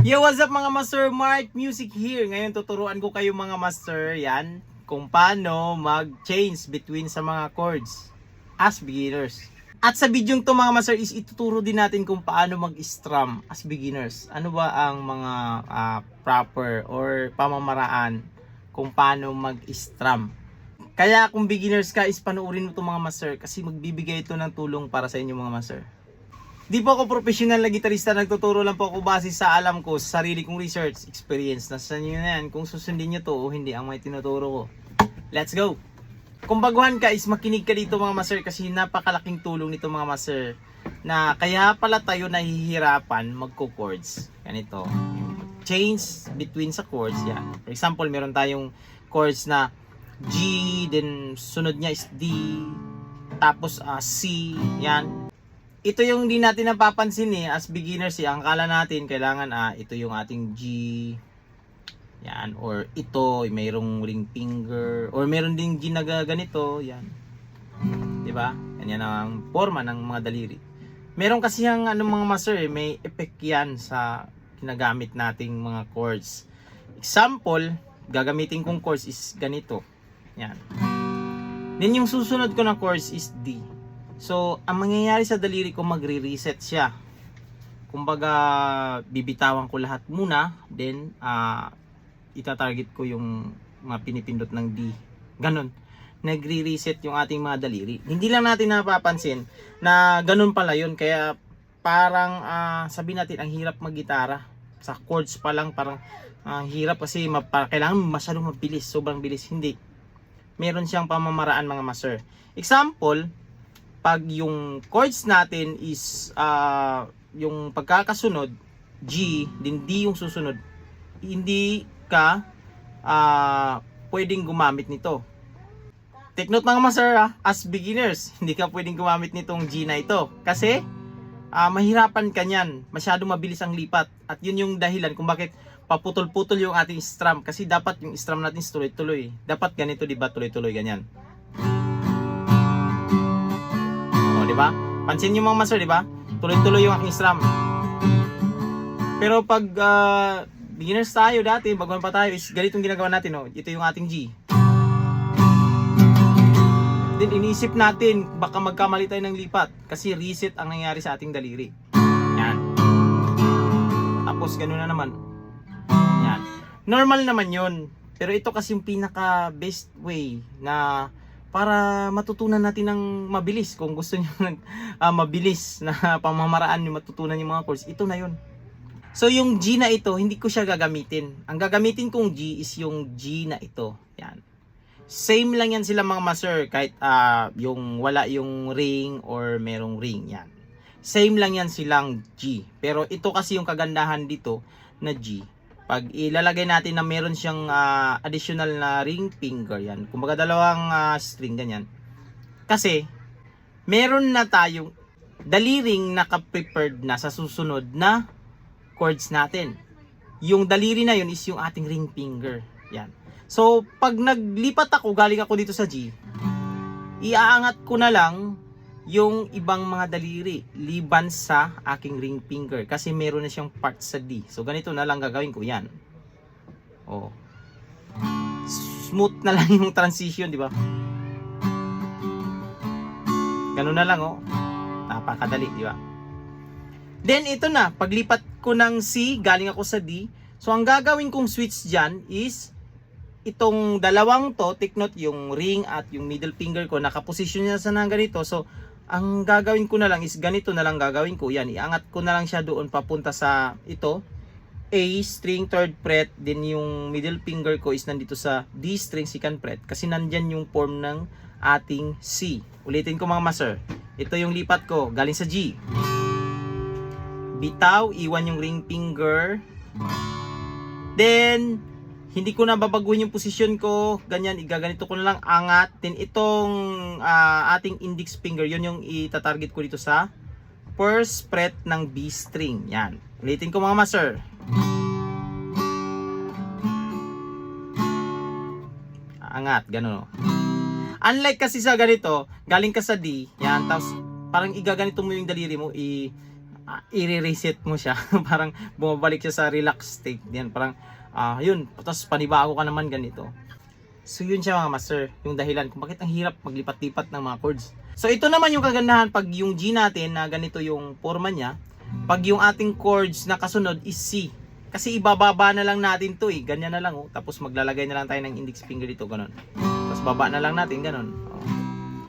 Yo, what's up mga master? Mark Music here. Ngayon tuturuan ko kayo mga master, yan, kung paano mag-change between sa mga chords as beginners. At sa video to mga master is ituturo din natin kung paano mag-strum as beginners. Ano ba ang mga proper or pamamaraan kung paano mag-strum. Kaya kung beginners ka is panoorin mo to mga master kasi magbibigay ito ng tulong para sa inyo mga master. Di po ako professional na gitarista, nagtuturo lang po ako base sa alam ko, sa sarili kong research, experience. Nasa inyo na yan kung susundin nyo to o hindi ang may tinuturo ko. Let's go! Kung baguhan ka is makinig ka dito mga master kasi napakalaking tulong nito mga master na kaya pala tayo nahihirapan magko-chords. Ganito. Change between sa chords. Yan. For example, meron tayong chords na G, then sunod niya is D, tapos C, yan. Ito yung di natin napapansin as beginners ang akala natin kailangan ito yung ating G, yan, or ito mayroong ring finger, or meron ding G na ganito, yan, di ba? Ganyan ang forma ng mga daliri. Meron kasi yung mga master may effect yan sa ginagamit nating mga chords. Example, gagamitin kong chords is ganito, yan. Then yung susunod ko na chords is D. So, ang mangyayari sa daliri ko, magre-reset siya. Kumbaga, bibitawan ko lahat muna, then itatarget ko yung mga pinipindot ng D. Ganon. Nagre-reset yung ating mga daliri. Hindi lang natin napapansin na ganon pala yun. Kaya parang sabihin natin, ang hirap mag-gitara. Sa chords pa lang, parang hirap kasi kailangan masyadong mabilis, sobrang bilis. Hindi. Meron siyang pamamaraan mga master. Example, pag yung chords natin is yung pagkakasunod G, din D yung susunod, hindi ka pwedeng gumamit nito. Take note mga master, as beginners, hindi ka pwedeng gumamit nitong G na ito kasi mahirapan ka niyan, masyado mabilis ang lipat, at yun yung dahilan kung bakit paputol-putol yung ating strum, kasi dapat yung strum natin tuloy-tuloy. Dapat ganito, diba? Tuloy-tuloy ganyan. Diba? Pansin niyo mga master, diba? Tuloy-tuloy yung aking strum. Pero pag beginners tayo dati, baguhan pa tayo, is ganitong ginagawa natin, ito yung ating G. Then iniisip natin, baka magkamali tayo ng lipat kasi reset ang nangyari sa ating daliri. Yan. Tapos ganoon na naman. Yan. Normal naman yun. Pero ito kasi yung pinaka best way na para matutunan natin ng mabilis. Kung gusto niyo ng mabilis na pamamaraan yung matutunan yung mga chords, ito na yun. So yung G na ito, hindi ko siya gagamitin. Ang gagamitin kong G is yung G na ito. Yan. Same lang yan sila mga master, kahit yung wala yung ring or merong ring. Yan. Same lang yan silang G. Pero ito kasi yung kagandahan dito na G. Pag ilalagay natin na meron siyang additional na ring finger, yan. Kumbaga dalawang string, ganyan. Kasi, meron na tayong daliring naka-prepared na sa susunod na chords natin. Yung daliri na yun is yung ating ring finger. Yan. So, pag naglipat ako, galing ako dito sa G, iaangat ko na lang yung ibang mga daliri liban sa aking ring finger kasi meron na siyang part sa D. So ganito na lang gagawin ko, yan. Smooth na lang yung transition, di ba? Ganun na lang, napakadali, di ba? Then ito na, paglipat ko ng C, galing ako sa D. So ang gagawin kong switch diyan is itong dalawang to, take note, yung ring at yung middle finger ko nakaposisyon niya sa nang ganito. So ang gagawin ko na lang is ganito na lang gagawin ko. Yan, iangat ko na lang siya doon papunta sa ito. A string 3rd fret, then yung middle finger ko is nandito sa D string 2nd fret kasi nandyan yung form ng ating C. Ulitin ko mga master. Ito yung lipat ko, galing sa G. Bitaw, iwan yung ring finger. Then hindi ko na babaguhin yung posisyon ko, ganyan, igaganito ko na lang, angat. Then itong ating index finger, yun yung itatarget ko dito sa 1st fret ng B string. Yan. Ulitin ko mga master. Angat, gano'n. Unlike kasi sa ganito, galing ka sa D, yan, tapos parang igaganito mo yung daliri mo, i-reset mo siya. Parang bumabalik siya sa relax state. Yan, parang yun, tapos panibago ka naman ganito. So yun siya mga master, yung dahilan kung bakit ang hirap maglipat-lipat ng mga chords. So ito naman yung kagandahan pag yung G natin na ganito yung forma niya, pag yung ating chords na kasunod is C. Kasi ibababa na lang natin to ganyan na lang tapos maglalagay na lang tayo ng index finger dito, ganun. Tapos baba na lang natin, ganun.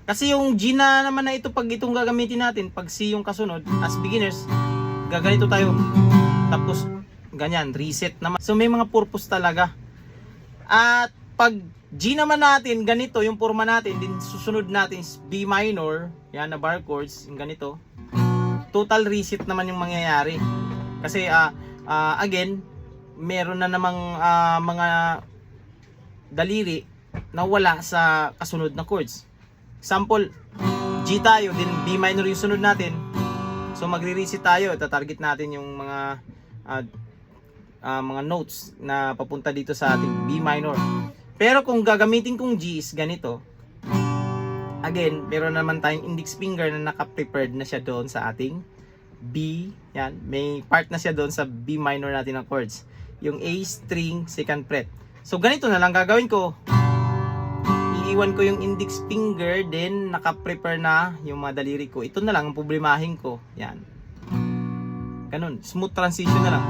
Kasi yung G na naman na ito, pag itong gagamitin natin, pag C yung kasunod, as beginners, gaganito tayo. Tapos ganyan, reset naman. So may mga purpose talaga. At pag G naman natin, ganito yung forma natin, din susunod natin is B minor, yan na bar chords, yung ganito. Total reset naman yung mangyayari. Kasi again, meron na namang mga daliri na wala sa kasunod na chords. Example, G tayo, din B minor yung sunod natin. So magre-reset tayo, tatarget natin yung mga notes na papunta dito sa ating B minor. Pero kung gagamitin kong G is ganito, again, meron naman tayong index finger na naka-prepared na siya doon sa ating B. Yan, may part na siya doon sa B minor natin ng chords. Yung A string, second fret. So ganito na lang gagawin ko. Iiwan ko yung index finger, then naka-prepare na yung mga daliri ko. Ito na lang ang problemahin ko. Yan. Ganun, smooth transition na lang.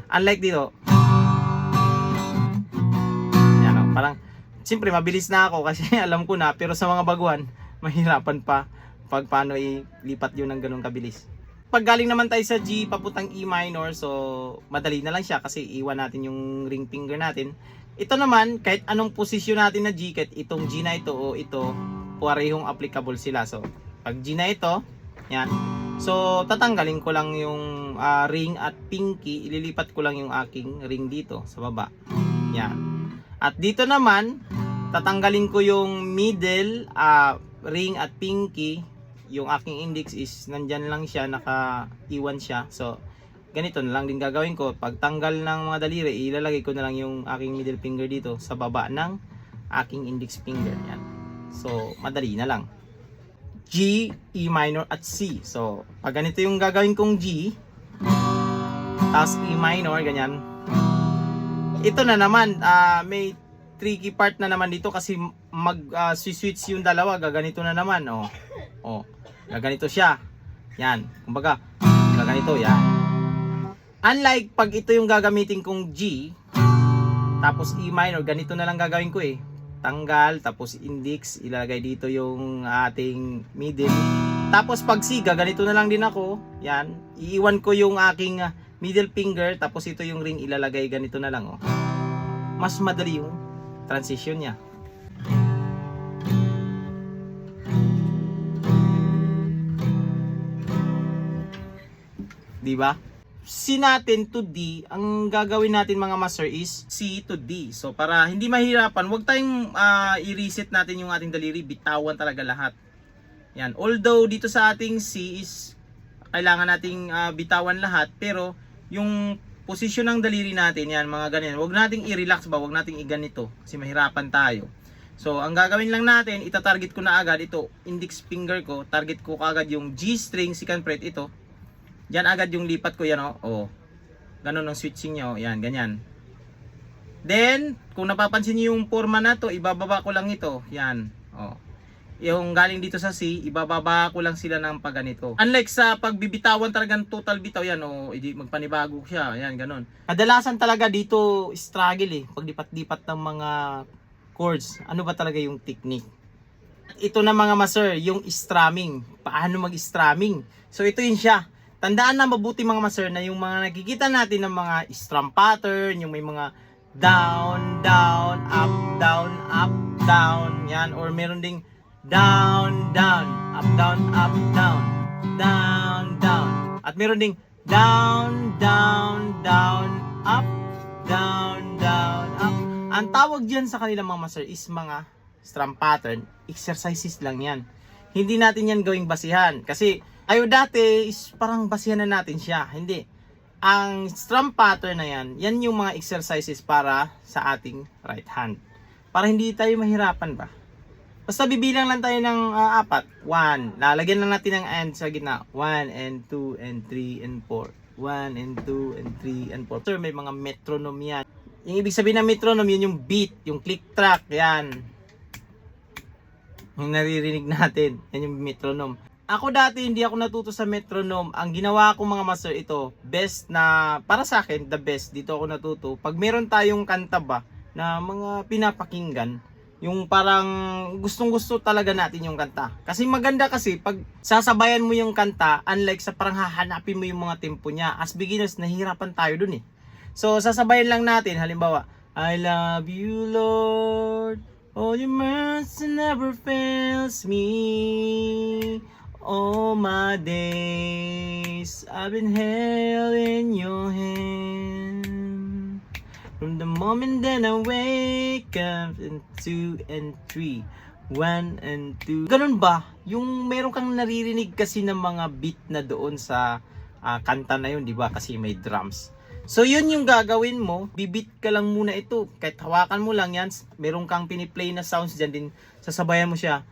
Unlike dito, parang, siyempre mabilis na ako kasi alam ko na, pero sa mga baguhan, mahirapan pa pag paano ilipat yun ng ganun kabilis. Pag galing naman tayo sa G papuntang E minor, so madali na lang siya kasi iwan natin yung ring finger natin. Ito naman, kahit anong posisyon natin na G, kahit itong G na ito o ito, parehong applicable sila. So, pag G na ito, yan. So, tatanggalin ko lang yung ring at pinky, ililipat ko lang yung aking ring dito sa baba. Yan. At dito naman, tatanggalin ko yung middle, ring at pinky. Yung aking index is nandyan lang siya, naka-iwan siya. So, ganito na lang din gagawin ko. Pag tanggal ng mga daliri, ilalagay ko na lang yung aking middle finger dito sa baba ng aking index finger. Yan. So, madali na lang. G, E minor at C. So, pag ganito yung gagawin kong G, tapos E minor, ganyan. Ito na naman, may tricky part na naman dito kasi mag-switch yung dalawa, gaganito na naman, gaganito siya. Yan, kumbaga, gaganito, yan. Unlike pag ito yung gagamitin kong G, tapos E minor, ganito na lang gagawin ko Tanggal, tapos index, ilalagay dito yung ating middle. Tapos pag C, gaganito na lang din ako, yan. Iiwan ko yung aking middle finger, tapos ito yung ring ilalagay ganito na lang mas madali yung transition niya. Diba? C natin to D, ang gagawin natin mga master is C to D. So para hindi mahirapan, wag tayong i-reset natin yung ating daliri, bitawan talaga lahat. Yan, although dito sa ating C is kailangan nating bitawan lahat, pero yung posisyon ng daliri natin, yan mga ganyan, huwag nating i-relax ba, huwag nating i-ganito kasi mahirapan tayo. So ang gagawin lang natin, itatarget ko na agad ito, index finger ko, target ko agad yung G string, second fret ito. Diyan agad yung lipat ko, yan ganun ang switching nyo, yan, ganyan. Then, kung napapansin niyo yung forma na to, ibababa ko lang ito, yan, yung galing dito sa C, ibababa ko lang sila ng pagganito. Unlike sa pagbibitawan talagang total bitaw, yan hindi magpanibago siya, yan, ganun. Kadalasan talaga dito struggle paglipat-lipat ng mga chords. Ano ba talaga yung technique? Ito na mga master, yung strumming. Paano mag-strumming? So ito yun siya. Tandaan na mabuti mga master na yung mga nakikita natin ng mga strum pattern, yung may mga down, down, up, down, up, down, yan, or meron ding down, down, up, down, up, down, down, down. At meron ding down, down, down, up, down, down, up. Ang tawag diyan sa kanilang mga master is mga strum pattern, exercises lang yan. Hindi natin yan gawing basihan. Kasi ayo dati is parang basihan na natin siya. Hindi. Ang strum pattern na yan, yan yung mga exercises para sa ating right hand. Para hindi tayo mahirapan ba? Basta bibilang lang tayo ng 4. 1. Lalagyan lang natin ng and sa gitna. 1 and 2 and 3 and 4. 1 and 2 and 3 and 4. Sir, may mga metronome yan. Yung ibig sabihin ng metronome, yun yung beat, yung click track, yan. Yung naririnig natin, yan yung metronome. Ako dati, hindi ako natuto sa metronome. Ang ginawa ko mga master, ito, best na, para sa akin, the best, dito ako natuto. Pag meron tayong kanta ba, na mga pinapakinggan, yung parang gustong-gusto talaga natin yung kanta. Kasi maganda kasi pag sasabayan mo yung kanta, unlike sa parang hahanapin mo yung mga tempo niya. As beginners, nahihirapan tayo dun eh. So, sasabayan lang natin. Halimbawa, I love you, Lord. All your mercy never fails me. All my days, I've been held in your hand. From the moment that I wake up in 2 and 3, 1 and 2. Ganun ba? Yung meron kang naririnig kasi ng mga beat na doon sa kanta na yun, di ba? Kasi may drums. So yun yung gagawin mo, bibit ka lang muna ito. Kahit hawakan mo lang yan, meron kang piniplay na sounds dyan din, sasabayan mo siya.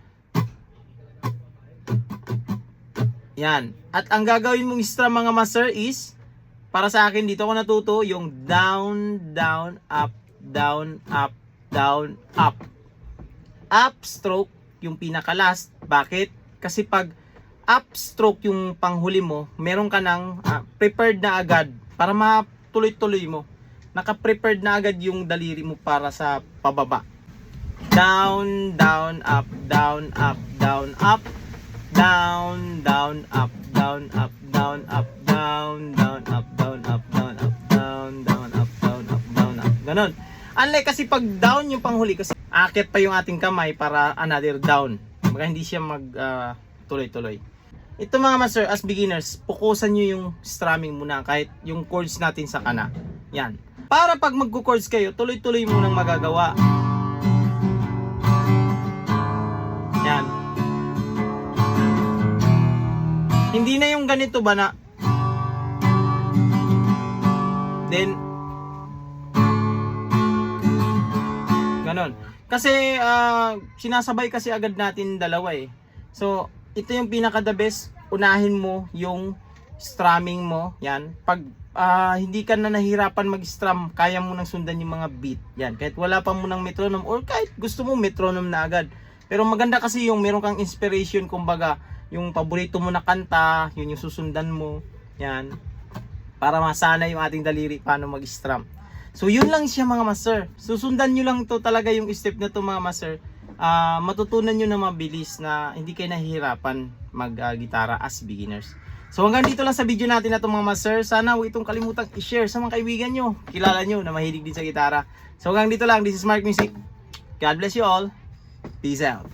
Yan. At ang gagawin mong strum mga master is, para sa akin, dito ako natuto yung down, down, up, down, up, down, up. Up stroke yung pinaka-last. Bakit? Kasi pag up stroke yung panghuli mo, meron ka ng prepared na agad para matuloy-tuloy mo. Naka-prepared na agad yung daliri mo para sa pababa. Down, down, up, down, up, down, up. Down, down, up, down, up, down, up, down, down, up, down, up, down, up, down, down, up, down, up, down, up. Ganon. Unlike kasi pag down yung panghuli, kasi akit pa yung ating kamay para another down. Baka hindi siya mag tuloy-tuloy. Ito mga master, as beginners, pukusan nyo yung strumming muna kahit yung chords natin sa kana. Yan. Para pag magko-chords kayo, tuloy-tuloy mo nang magagawa. Yan. Hindi na yung ganito ba na then ganon. Kasi sinasabay kasi agad natin dalawa eh. So ito yung pinaka the best. Unahin mo yung strumming mo. Yan. Pag hindi ka na nahirapan mag-strum, kaya mo nang sundan yung mga beat. Yan. Kahit wala pa mo ng metronome or kahit gusto mo metronome na agad. Pero maganda kasi yung meron kang inspiration, kumbaga yung paborito mo na kanta, yun yung susundan mo. Yan. Para masana yung ating daliri paano mag-strum. So yun lang siya mga master. Susundan nyo lang to talaga yung step na to mga master. Matutunan nyo na mabilis na hindi kayo nahihirapan mag-gitara as beginners. So hanggang dito lang sa video natin na to mga master. Sana huwag itong kalimutang i-share sa mga kaibigan nyo, kilala nyo na mahilig din sa gitara. So hanggang dito lang. This is Mark Music. God bless you all. Peace out.